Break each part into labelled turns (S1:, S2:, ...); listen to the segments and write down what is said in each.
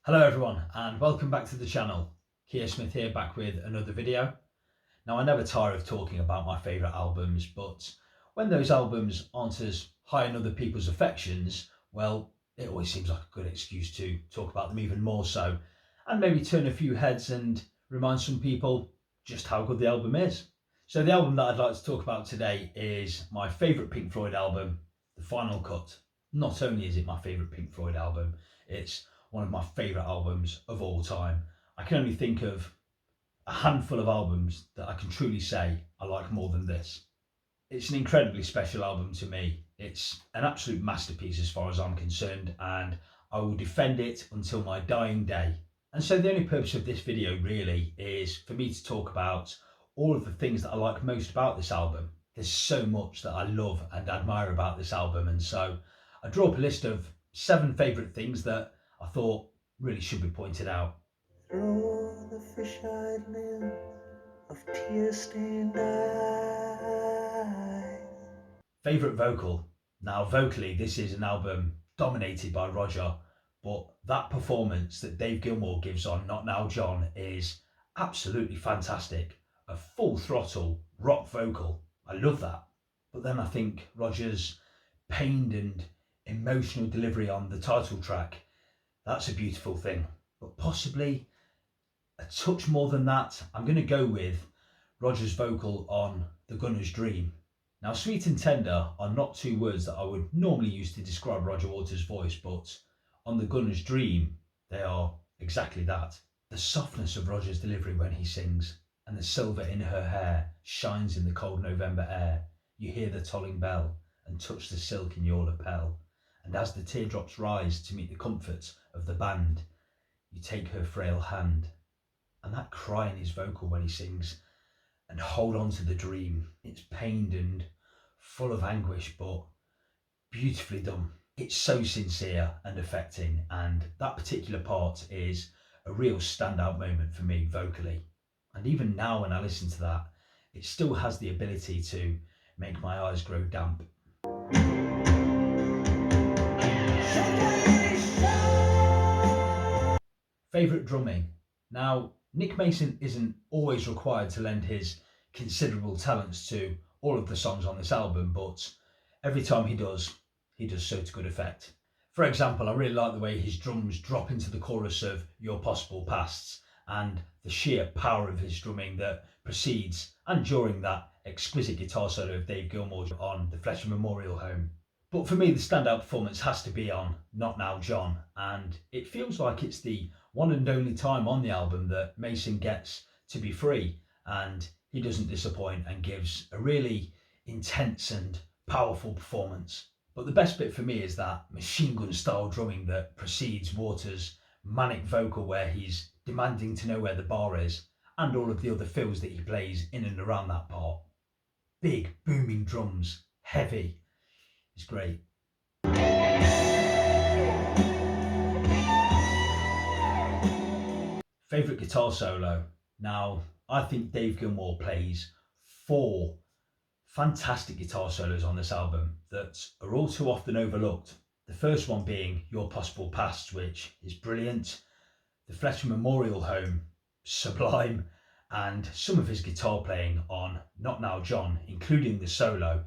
S1: Hello everyone and welcome back to the channel. Keir Smith here, back with another video. Now, I never tire of talking about my favourite albums, but when those albums aren't as high in other people's affections, well, it always seems like a good excuse to talk about them even more so, and maybe turn a few heads and remind some people just how good the album is. So the album that I'd like to talk about today is my favourite Pink Floyd album, The Final Cut. Not only is it my favourite Pink Floyd album, it's one of my favourite albums of all time. I can only think of a handful of albums that I can truly say I like more than this. It's an incredibly special album to me. It's an absolute masterpiece as far as I'm concerned, and I will defend it until my dying day. And so the only purpose of this video really is for me to talk about all of the things that I like most about this album. There's so much that I love and admire about this album, and so I drew up a list of 7 favourite things that I thought really should be pointed out.
S2: Through the fish-eyed lens of tear-stained eyes.
S1: Favourite vocal. Now, vocally, this is an album dominated by Roger, but that performance that Dave Gilmour gives on Not Now John is absolutely fantastic. A full throttle rock vocal. I love that. But then I think Roger's pained and emotional delivery on the title track, that's a beautiful thing. But possibly a touch more than that, I'm going to go with Roger's vocal on The Gunner's Dream. Now, sweet and tender are not 2 words that I would normally use to describe Roger Waters' voice, but on The Gunner's Dream, they are exactly that. The softness of Roger's delivery when he sings, and the silver in her hair shines in the cold November air. You hear the tolling bell and touch the silk in your lapel. And as the teardrops rise to meet the comfort of the band, you take her frail hand. And that cry in his vocal when he sings, and hold on to the dream. It's pained and full of anguish, but beautifully done. It's so sincere and affecting, and that particular part is a real standout moment for me vocally. And even now when I listen to that, it still has the ability to make my eyes grow damp. Favourite drumming. Now, Nick Mason isn't always required to lend his considerable talents to all of the songs on this album, but every time he does so to good effect. For example, I really like the way his drums drop into the chorus of Your Possible Pasts, and the sheer power of his drumming that precedes and during that exquisite guitar solo of Dave Gilmour on the Fletcher Memorial Home. But for me, the standout performance has to be on Not Now John, and it feels like it's the one and only time on the album that Mason gets to be free, and he doesn't disappoint and gives a really intense and powerful performance. But the best bit for me is that machine gun style drumming that precedes Waters' manic vocal, where he's demanding to know where the bar is, and all of the other fills that he plays in and around that part. Big booming drums, heavy. It's great. Favourite guitar solo. Now, I think Dave Gilmour plays 4 fantastic guitar solos on this album that are all too often overlooked. The first one being Your Possible Past, which is brilliant. The Fletcher Memorial Home, sublime. And some of his guitar playing on Not Now John, including the solo,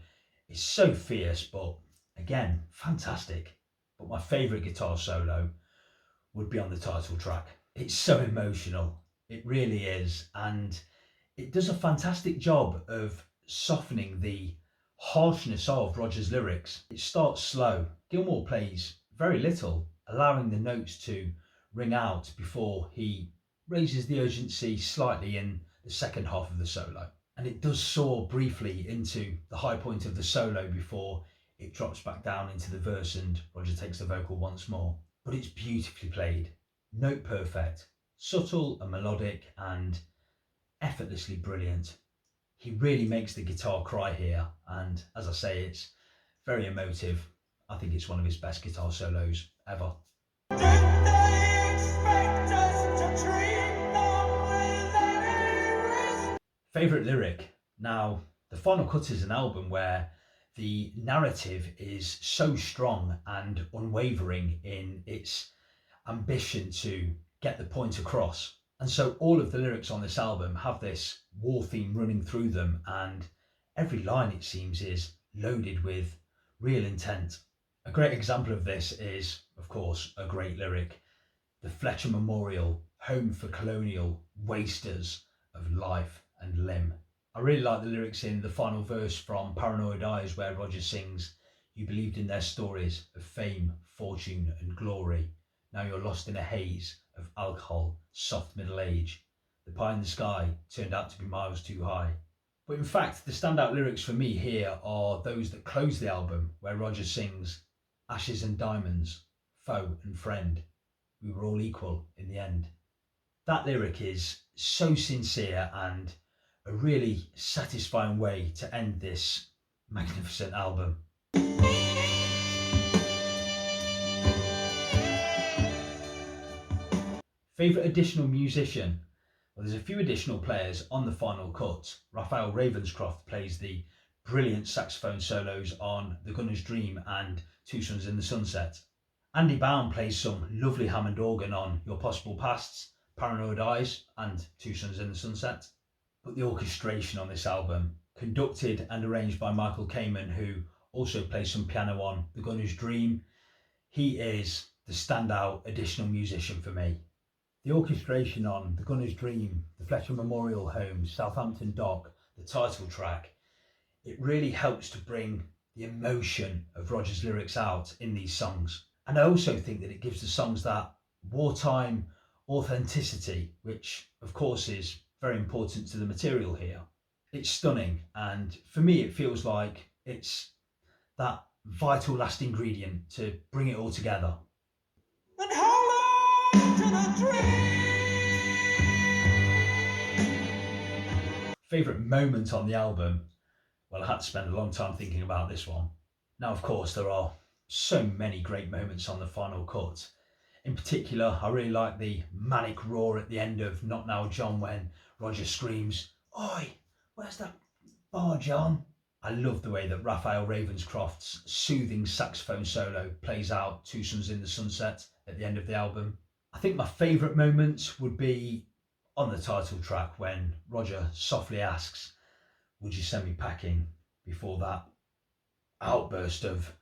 S1: is so fierce, but again, fantastic. But my favourite guitar solo would be on the title track. It's so emotional, it really is, and it does a fantastic job of softening the harshness of Roger's lyrics. It starts slow. Gilmour plays very little, allowing the notes to ring out before he raises the urgency slightly in the second half of the solo. And it does soar briefly into the high point of the solo before it drops back down into the verse and Roger takes the vocal once more. But it's beautifully played, note perfect, subtle and melodic, and effortlessly brilliant. He really makes the guitar cry here, and as I say, it's very emotive. I think it's one of his best guitar solos ever. Favourite lyric. Now, The Final Cut is an album where the narrative is so strong and unwavering in its ambition to get the point across. And so all of the lyrics on this album have this war theme running through them, and every line, it seems, is loaded with real intent. A great example of this is, of course, a great lyric: the Fletcher Memorial, home for colonial wasters of life and limb. I really like the lyrics in the final verse from Paranoid Eyes, where Roger sings, "You believed in their stories of fame, fortune, and glory. Now you're lost in a haze of alcohol, soft middle age. The pie in the sky turned out to be miles too high." But in fact, the standout lyrics for me here are those that close the album, where Roger sings, "Ashes and diamonds, foe and friend. We were all equal in the end." That lyric is so sincere and a really satisfying way to end this magnificent album. Favourite additional musician? Well, there's a few additional players on the final cut. Raphael Ravenscroft plays the brilliant saxophone solos on The Gunner's Dream and Two Suns in the Sunset. Andy Baum plays some lovely Hammond organ on Your Possible Pasts, Paranoid Eyes and Two Suns in the Sunset. But the orchestration on this album, conducted and arranged by Michael Kamen, who also plays some piano on The Gunner's Dream, he is the standout additional musician for me. The orchestration on The Gunner's Dream, the Fletcher Memorial Home, Southampton Dock, the title track, it really helps to bring the emotion of Roger's lyrics out in these songs. And I also think that it gives the songs that wartime authenticity, which of course is very important to the material here. It's stunning, and for me it feels like it's that vital last ingredient to bring it all together.
S2: And hold on to the dream.
S1: Favourite moment on the album? Well, I had to spend a long time thinking about this one. Now, of course, there are so many great moments on the final cut. In particular, I really like the manic roar at the end of Not Now John when Roger screams, "Oi, where's that bar, John?" I love the way that Raphael Ravenscroft's soothing saxophone solo plays out Two Suns in the Sunset at the end of the album. I think my favourite moment would be on the title track when Roger softly asks, "Would you send me packing?" before that outburst of,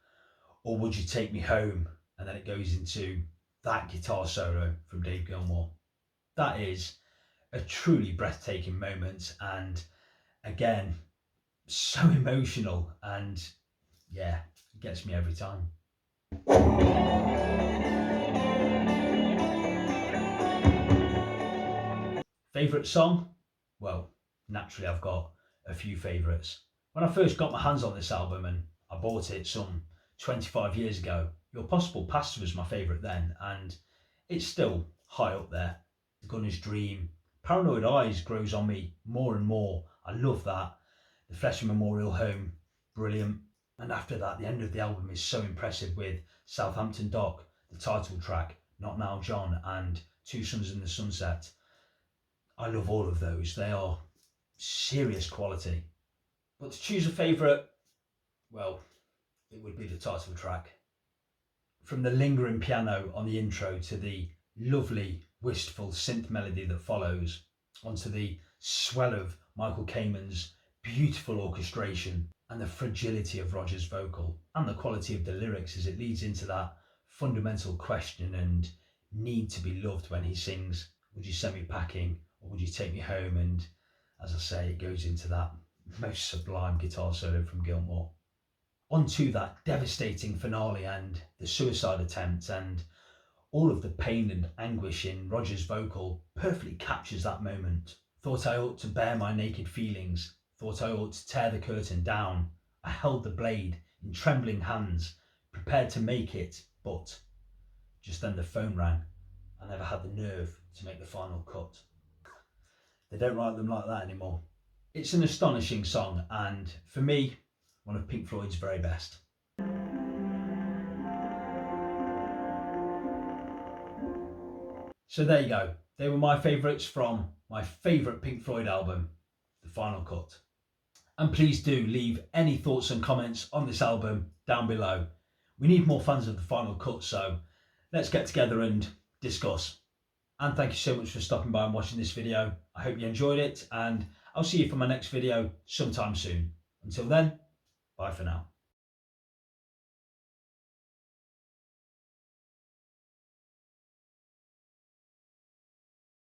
S1: "Or would you take me home?" And then it goes into that guitar solo from Dave Gilmour. That is a truly breathtaking moment, and again, so emotional, and yeah, it gets me every time. Favourite song? Well, naturally I've got a few favourites. When I first got my hands on this album, and I bought it some 25 years ago, Your Possible Past was my favourite then, and it's still high up there. The Gunner's Dream, Paranoid Eyes grows on me more and more. I love that. The Fletcher Memorial Home, brilliant. And after that, the end of the album is so impressive with Southampton Dock, the title track, Not Now John, and Two Suns in the Sunset. I love all of those. They are serious quality. But to choose a favourite, well, it would be the title track. From the lingering piano on the intro to the lovely, wistful synth melody that follows, onto the swell of Michael Kamen's beautiful orchestration, and the fragility of Roger's vocal, and the quality of the lyrics as it leads into that fundamental question and need to be loved when he sings, "Would you send me packing, or would you take me home?" And as I say, it goes into that most sublime guitar solo from Gilmour. Onto that devastating finale and the suicide attempt, and all of the pain and anguish in Roger's vocal perfectly captures that moment. "Thought I ought to bear my naked feelings, thought I ought to tear the curtain down. I held the blade in trembling hands, prepared to make it, but..." Just then the phone rang. I never had the nerve to make the final cut. They don't write them like that anymore. It's an astonishing song, and for me, one of Pink Floyd's very best. So there you go. They were my favourites from my favourite Pink Floyd album, The Final Cut. And please do leave any thoughts and comments on this album down below. We need more fans of The Final Cut, so let's get together and discuss. And thank you so much for stopping by and watching this video. I hope you enjoyed it, and I'll see you for my next video sometime soon. Until then, bye for now.